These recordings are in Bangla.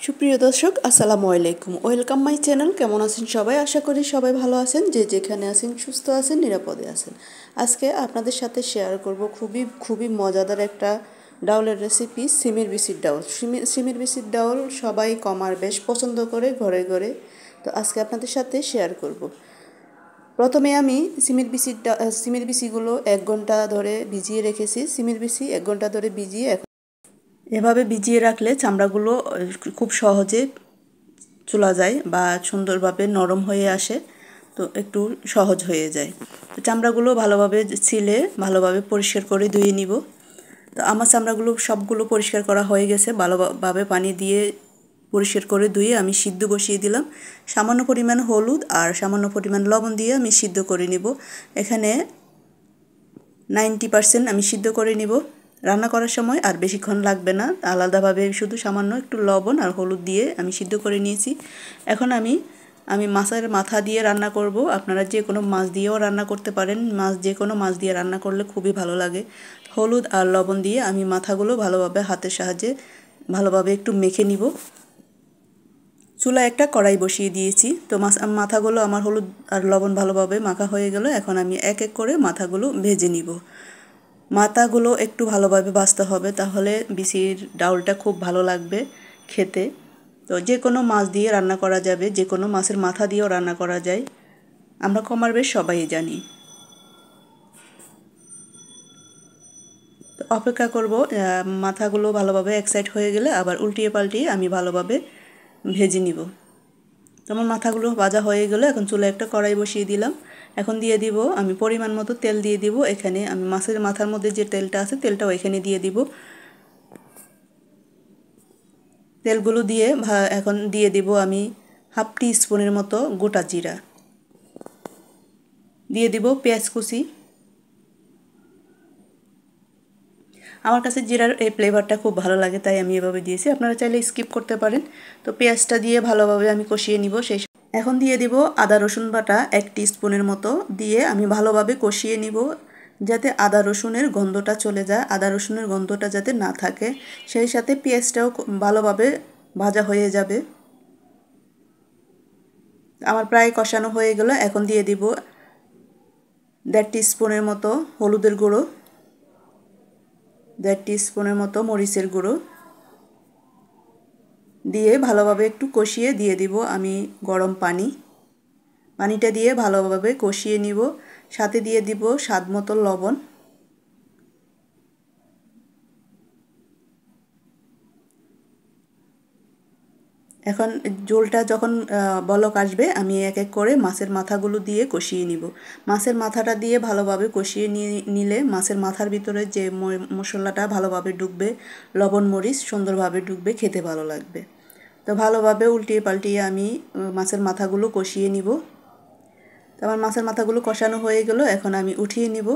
সুপ্রিয় দর্শক আসসালামু আলাইকুম, ওয়েলকাম মাই চ্যানেল। কেমন আছেন সবাই? আশা করি সবাই ভালো আছেন, যে যেখানে আছেন সুস্থ আছেন, নিরাপদে আছেন। আজকে আপনাদের সাথে শেয়ার করব খুবই খুবই মজাদার একটা ডাউলের রেসিপি, সিমের বিচির ডাউল। সিমের বিচির ডাউল সবাই কম আর বেশ পছন্দ করে ঘরে ঘরে। তো আজকে আপনাদের সাথে শেয়ার করব। প্রথমে আমি সিমের বিচিগুলো 1 ঘন্টা ধরে ভিজিয়ে রেখেছি। সিমের বিচি 1 ঘন্টা ধরে ভিজিয়ে এভাবে ভিজিয়ে রাখলে চামড়াগুলো খুব সহজে চুলা যায় বা সুন্দরভাবে নরম হয়ে আসে, তো একটু সহজ হয়ে যায়। তো চামড়াগুলো ভালোভাবে ছিলে ভালোভাবে পরিষ্কার করে ধুয়ে নিব। তো আমার চামড়াগুলো সবগুলো পরিষ্কার করা হয়ে গেছে। ভালোভাবে পানি দিয়ে পরিষ্কার করে ধুয়ে আমি সিদ্ধ বসিয়ে দিলাম। সামান্য পরিমাণ হলুদ আর সামান্য পরিমাণ লবণ দিয়ে আমি সিদ্ধ করে নিব। এখানে 90% আমি সিদ্ধ করে নিব। রান্না করার সময় আর বেশিক্ষণ লাগবে না, আলাদাভাবে শুধু সামান্য একটু লবণ আর হলুদ দিয়ে আমি সিদ্ধ করে নিয়েছি। এখন আমি মাছের মাথা দিয়ে রান্না করব। আপনারা যে কোনো মাছ দিয়েও রান্না করতে পারেন। যে কোনো মাছ দিয়ে রান্না করলে খুবই ভালো লাগে। হলুদ আর লবণ দিয়ে আমি মাথাগুলো ভালোভাবে হাতের সাহায্যে ভালোভাবে একটু মেখে নিব। চুলায় একটা কড়াই বসিয়ে দিয়েছি। তো মাথাগুলো আমার হলুদ আর লবণ ভালোভাবে মাখা হয়ে গেল। এখন আমি এক এক করে মাথাগুলো ভেজে নিব। মাথাগুলো একটু ভালোভাবে ভাজতে হবে, তাহলে বিচির ডাউলটা খুব ভালো লাগবে খেতে। তো যে কোনো মাছ দিয়ে রান্না করা যাবে, যে কোনো মাছের মাথা দিয়েও রান্না করা যায়, আমরা কমার বেশ সবাই জানি। তো অপেক্ষা করব মাথাগুলো ভালোভাবে এক সাইড হয়ে গেলে আবার উল্টিয়ে পাল্টিয়ে আমি ভালোভাবে ভেজে নিব। তো আমার মাথাগুলো ভাজা হয়ে গেলে এখন চুলায় একটা কড়াই বসিয়ে দিলাম। এখন দিয়ে দিব আমি পরিমাণ মতো তেল দিয়ে দিব। এখানে আমি মাছের মাথার মধ্যে যে তেলটা আছে তেলটাও এখানে দিয়ে দিব। তেলগুলো দিয়ে এখন দিয়ে দিব আমি হাফ টি স্পুনের মতো গোটা জিরা, দিয়ে দিব পেঁয়াজ কুচি। আমার কাছে জিরার এই ফ্লেভারটা খুব ভালো লাগে, তাই আমি এভাবে দিয়েছি। আপনারা চাইলে স্কিপ করতে পারেন। তো পেঁয়াজটা দিয়ে ভালোভাবে আমি কষিয়ে নিব। এখন দিয়ে দিব আদা রসুন বাটা 1 টিস্পুনের মতো দিয়ে আমি ভালোভাবে কষিয়ে নিব, যাতে আদা রসুনের গন্ধটা চলে যায়, আদা রসুনের গন্ধটা যাতে না থাকে। সেই সাথে পেঁয়াজটাও ভালোভাবে ভাজা হয়ে যাবে। আমার প্রায় কষানো হয়ে গেল। এখন দিয়ে দিব 1.5 টিস্পুনের মতো হলুদের গুঁড়ো, 1.5 টিস্পুনের মতো মরিচের গুঁড়ো দিয়ে ভালোভাবে একটু কষিয়ে দিয়ে দিব আমি গরম পানি। পানিটা দিয়ে ভালোভাবে কষিয়ে নিব। সাথে দিয়ে দিব স্বাদ মতো লবণ। এখন ঝোলটা যখন বলক আসবে, আমি এক এক করে মাছের মাথাগুলো দিয়ে কষিয়ে নিব। মাছের মাথাটা দিয়ে ভালোভাবে কষিয়ে নিলে মাছের মাথার ভিতরে যে মশলাটা ভালোভাবে ঢুকবে, লবণ মরিচ সুন্দরভাবে ঢুকবে, খেতে ভালো লাগবে। তো ভালোভাবে উল্টিয়ে পাল্টিয়ে আমি মাছের মাথাগুলো কষিয়ে নিব। তো আমার মাছের মাথাগুলো কষানো হয়ে গেল, এখন আমি উঠিয়ে নিব।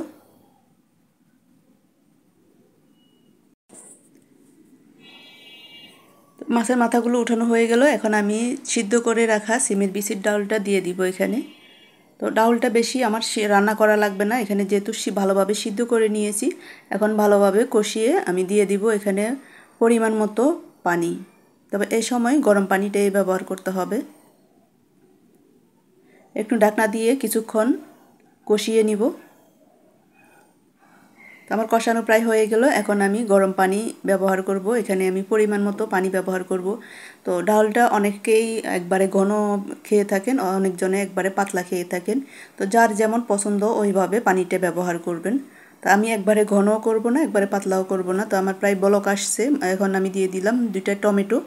মাছের মাথাগুলো উঠানো হয়ে গেল, এখন আমি সিদ্ধ করে রাখা সিমের বিচির ডাউলটা দিয়ে দিব এখানে। তো ডাউলটা বেশি আমার রান্না করা লাগবে না, এখানে যেহেতু ভালোভাবে সিদ্ধ করে নিয়েছি। এখন ভালোভাবে কষিয়ে আমি দিয়ে দিব এখানে পরিমাণ মতো পানি। তবে এই সময় গরম পানিটাই ব্যবহার করতে হবে। একটু ঢাকনা দিয়ে কিছুক্ষণ কষিয়ে নিব। তো আমার কষানো প্রায় হয়ে গেল, এখন আমি গরম পানি ব্যবহার করব। এখানে আমি পরিমাণ মতো পানি ব্যবহার করব। তো ডালটা অনেকেই একবারে ঘন খেয়ে থাকেন, অনেকজনে একবারে পাতলা খেয়ে থাকেন। তো যার যেমন পছন্দ ওইভাবে পানিটা ব্যবহার করবেন। তো আমি একবারে ঘনও করব না, একবারে পাতলাও করব না। তো আমার প্রায় বলক আসছে। এখন আমি দিয়ে দিলাম 2টা টমেটো।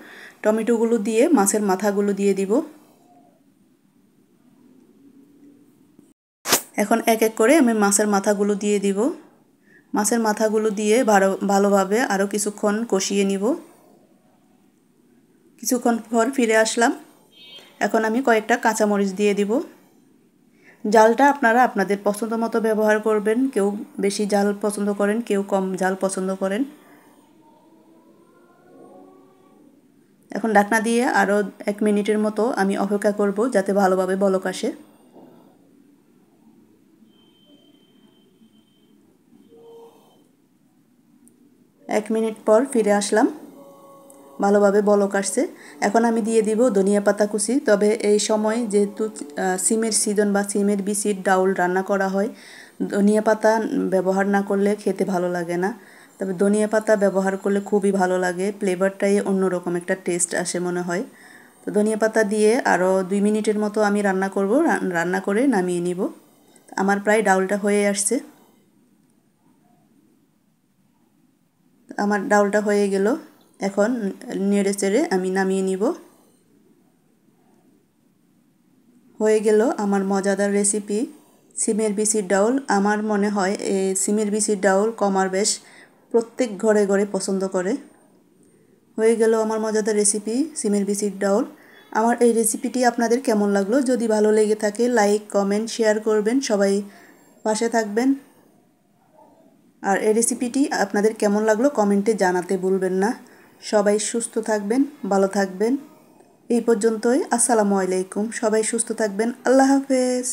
টমেটোগুলো দিয়ে মাছের মাথাগুলো দিয়ে দিব। এখন এক এক করে আমি মাছের মাথাগুলো দিয়ে দিব। মাছের মাথাগুলো দিয়ে ভালোভাবে আরও কিছুক্ষণ কষিয়ে নিব। কিছুক্ষণ পর ফিরে আসলাম। এখন আমি কয়েকটা কাঁচামরিচ দিয়ে দিব। জালটা আপনারা আপনাদের পছন্দ মতো ব্যবহার করবেন। কেউ বেশি জাল পছন্দ করেন, কেউ কম জাল পছন্দ করেন। এখন ঢাকনা দিয়ে আরও 1 মিনিটের মতো আমি অপেক্ষা করব, যাতে ভালোভাবে বলক আসে। 1 মিনিট পর ফিরে আসলাম। ভালোভাবে বলক আসছে। এখন আমি দিয়ে দিব ধনিয়া পাতা কুচি। তবে এই সময় যেহেতু সিমের সিজন বা সিমের বিচির ডাউল রান্না করা হয়, ধনিয়া পাতা ব্যবহার না করলে খেতে ভালো লাগে না। তবে ধনিয়া পাতা ব্যবহার করলে খুবই ভালো লাগে, ফ্লেভারটাই অন্যরকম একটা টেস্ট আসে মনে হয়। তো ধনিয়া পাতা দিয়ে আরও 2 মিনিটের মতো আমি রান্না করব, রান্না করে নামিয়ে নিব। আমার প্রায় ডাউলটা হয়ে আসছে। আমার ডাউলটা হয়ে গেল, এখন নেড়ে চেড়ে আমি নামিয়ে নিব। হয়ে গেল আমার মজাদার রেসিপি সিমের বিচির ডাউল। আমার মনে হয় এই সিমের বিচির ডাউল কমার বেশ প্রত্যেক ঘরে ঘরে পছন্দ করে। হয়ে গেল আমার মজাদার রেসিপি সিমের বিচির ডাউল। আমার এই রেসিপিটি আপনাদের কেমন লাগলো? যদি ভালো লেগে থাকে লাইক কমেন্ট শেয়ার করবেন, সবাই পাশে থাকবেন। আর এই রেসিপিটি আপনাদের কেমন লাগলো কমেন্টে জানাতে ভুলবেন না। সবাই সুস্থ থাকবেন, ভালো থাকবেন। এই পর্যন্তই। আসসালামু আলাইকুম। সবাই সুস্থ থাকবেন। আল্লাহ হাফেজ।